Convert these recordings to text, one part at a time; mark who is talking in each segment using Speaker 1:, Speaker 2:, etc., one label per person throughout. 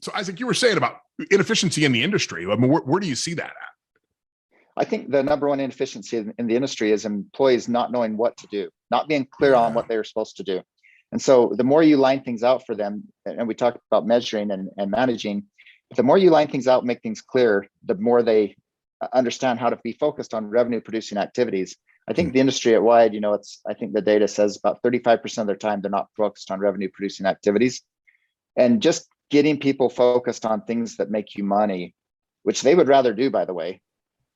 Speaker 1: So Isaac, you were saying about inefficiency in the industry. I mean, where do you see that at?
Speaker 2: I think the number one inefficiency in the industry is employees not knowing what to do, not being clear on what they're supposed to do. And so the more you line things out for them, and we talked about measuring and managing, the more you line things out, make things clear, the more they understand how to be focused on revenue producing activities. I think the industry at wide, I think the data says about 35% of their time, they're not focused on revenue producing activities. And just getting people focused on things that make you money, which they would rather do, by the way.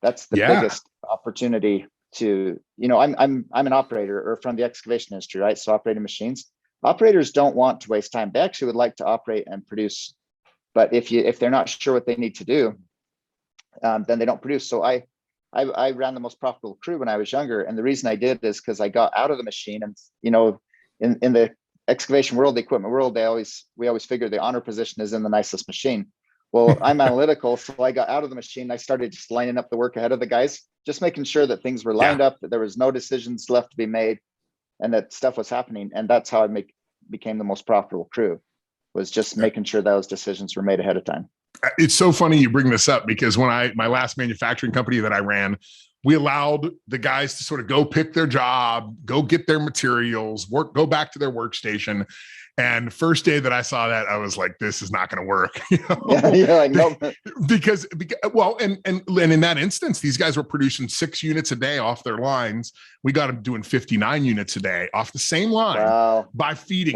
Speaker 2: That's the biggest opportunity to, I'm an operator or from the excavation industry, right? So operating machines, operators don't want to waste time. They actually would like to operate and produce. But if they're not sure what they need to do, then they don't produce. So I ran the most profitable crew when I was younger. And the reason I did is because I got out of the machine. And, in the excavation world, the equipment world, we always figure the honor position is in the nicest machine. Well, I'm analytical, so I got out of the machine. I started just lining up the work ahead of the guys, just making sure that things were lined up, that there was no decisions left to be made, and that stuff was happening. And that's how I became the most profitable crew, was just making sure those decisions were made ahead of time.
Speaker 1: It's so funny you bring this up, because when my last manufacturing company that I ran, we allowed the guys to sort of go pick their job, go get their materials, go back to their workstation. And first day that I saw that, I was like, this is not going to work.
Speaker 2: You're like, nope.
Speaker 1: because and in that instance, these guys were producing 6 units a day off their lines. We got them doing 59 units a day off the same line by feeding,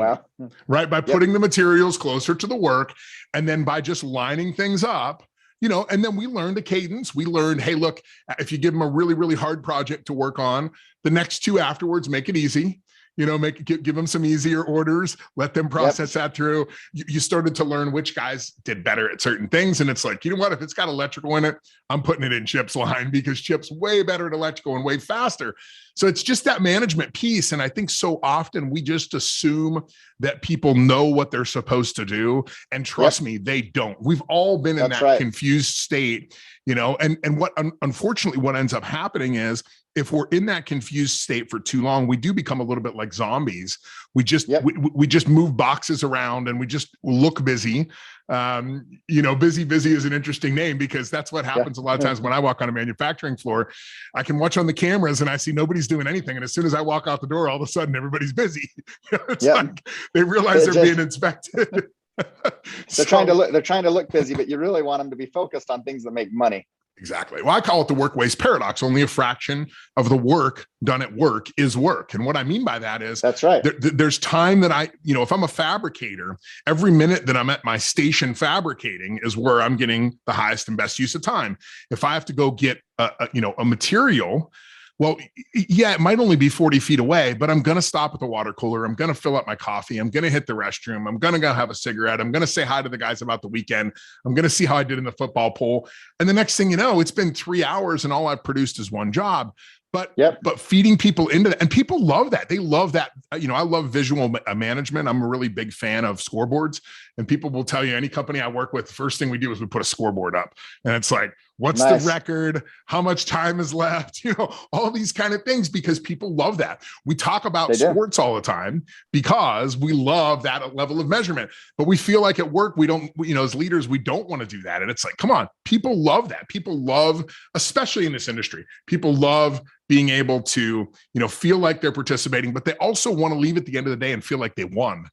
Speaker 1: right? By putting the materials closer to the work. And then by just lining things up, and then we learned a cadence. We learned, hey, look, if you give them a really, really hard project to work on, the next 2 afterwards, make it easy. Give them some easier orders, let them process that through. You started to learn which guys did better at certain things. And it's like, you know what, if it's got electrical in it, I'm putting it in Chip's line, because Chip's way better at electrical and way faster. So it's just that management piece. And I think so often we just assume that people know what they're supposed to do. And trust me, they don't. We've all been in that confused state, and what unfortunately, what ends up happening is, if we're in that confused state for too long, we do become a little bit like zombies. We just we just move boxes around and we just look busy. Busy is an interesting name, because that's what happens a lot of times when I walk on a manufacturing floor. I can watch on the cameras and I see nobody's doing anything, and as soon as I walk out the door, all of a sudden everybody's busy. It's like they realize they're being inspected.
Speaker 2: They're trying to look busy, but you really want them to be focused on things that make money.
Speaker 1: Exactly. Well, I call it the work waste paradox. Only a fraction of the work done at work is work. And what I mean by that is,
Speaker 2: that's right.
Speaker 1: There's time that if I'm a fabricator, every minute that I'm at my station fabricating is where I'm getting the highest and best use of time. If I have to go get a material, well, yeah, it might only be 40 feet away, but I'm going to stop at the water cooler. I'm going to fill up my coffee. I'm going to hit the restroom. I'm going to go have a cigarette. I'm going to say hi to the guys about the weekend. I'm going to see how I did in the football pool. And the next thing you know, it's been 3 hours and all I've produced is one job. But feeding people into that, and people love that. They love that. I love visual management. I'm a really big fan of scoreboards, and people will tell you, any company I work with, the first thing we do is we put a scoreboard up, and it's like, what's the record? How much time is left? All these kind of things, because people love that. We talk about sports all the time because we love that level of measurement, but we feel like at work, we don't, as leaders, we don't want to do that. And it's like, come on, people love that. People love, especially in this industry, people love being able to, feel like they're participating, but they also want to leave at the end of the day and feel like they won.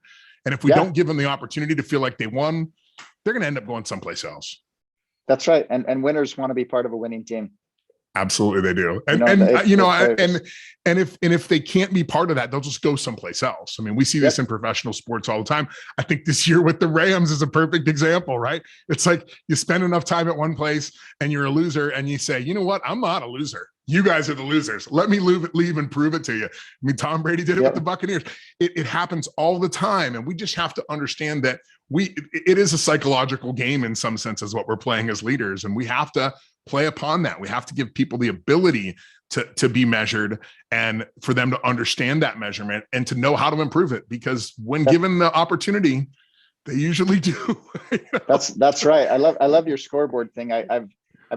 Speaker 1: And if we don't give them the opportunity to feel like they won, they're going to end up going someplace else.
Speaker 2: That's right. And winners want to be part of a winning team.
Speaker 1: Absolutely, they do. And if they can't be part of that, they'll just go someplace else. I mean, we see this in professional sports all the time. I think this year with the Rams is a perfect example, right? It's like you spend enough time at one place and you're a loser, and you say, you know what? I'm not a loser. You guys are the losers. Let me leave and prove it to you. I mean, Tom Brady did it with the Buccaneers. It happens all the time. And we just have to understand that it is a psychological game in some senses, what we're playing as leaders. And we have to play upon that. We have to give people the ability to be measured, and for them to understand that measurement and to know how to improve it, because when given the opportunity, they usually do.
Speaker 2: That's right. I love your scoreboard thing. I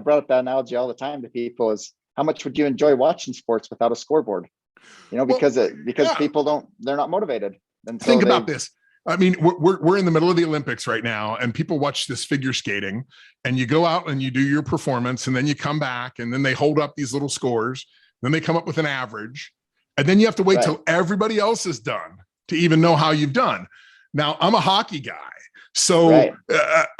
Speaker 2: brought up that analogy all the time to people, is how much would you enjoy watching sports without a scoreboard? Because people they're not motivated. And so
Speaker 1: think about this. I mean, we're in the middle of the Olympics right now, and people watch this figure skating, and you go out and you do your performance, and then you come back, and then they hold up these little scores, then they come up with an average, and then you have to wait till everybody else is done to even know how you've done. Now, I'm a hockey guy, so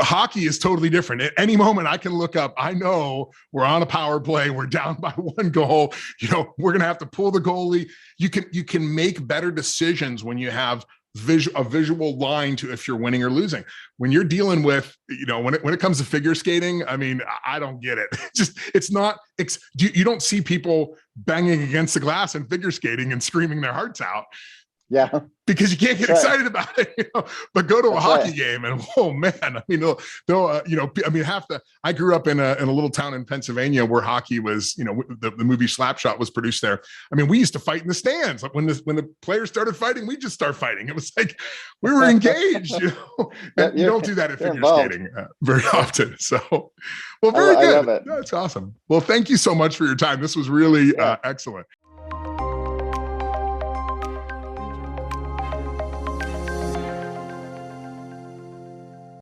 Speaker 1: hockey is totally different. At any moment, I can look up, I know we're on a power play, we're down by 1 goal, you know, we're going to have to pull the goalie. You can make better decisions when you have a visual line to if you're winning or losing. When you're dealing with, you know, when it comes to figure skating, I mean, I don't get it. It's not, you don't see people banging against the glass and figure skating and screaming their hearts out.
Speaker 2: Yeah.
Speaker 1: Because you can't get excited about it, you know, but go to a hockey game and, oh man, I mean, they'll you know, I mean, I grew up in a little town in Pennsylvania where hockey was, you know, the movie Slapshot was produced there. I mean, we used to fight in the stands. Like when the players started fighting, we just start fighting. It was like, we were engaged, you know. You don't do that at figure skating very often. So, well, very good.
Speaker 2: I love it.
Speaker 1: That's awesome. Well, thank you so much for your time. This was really excellent.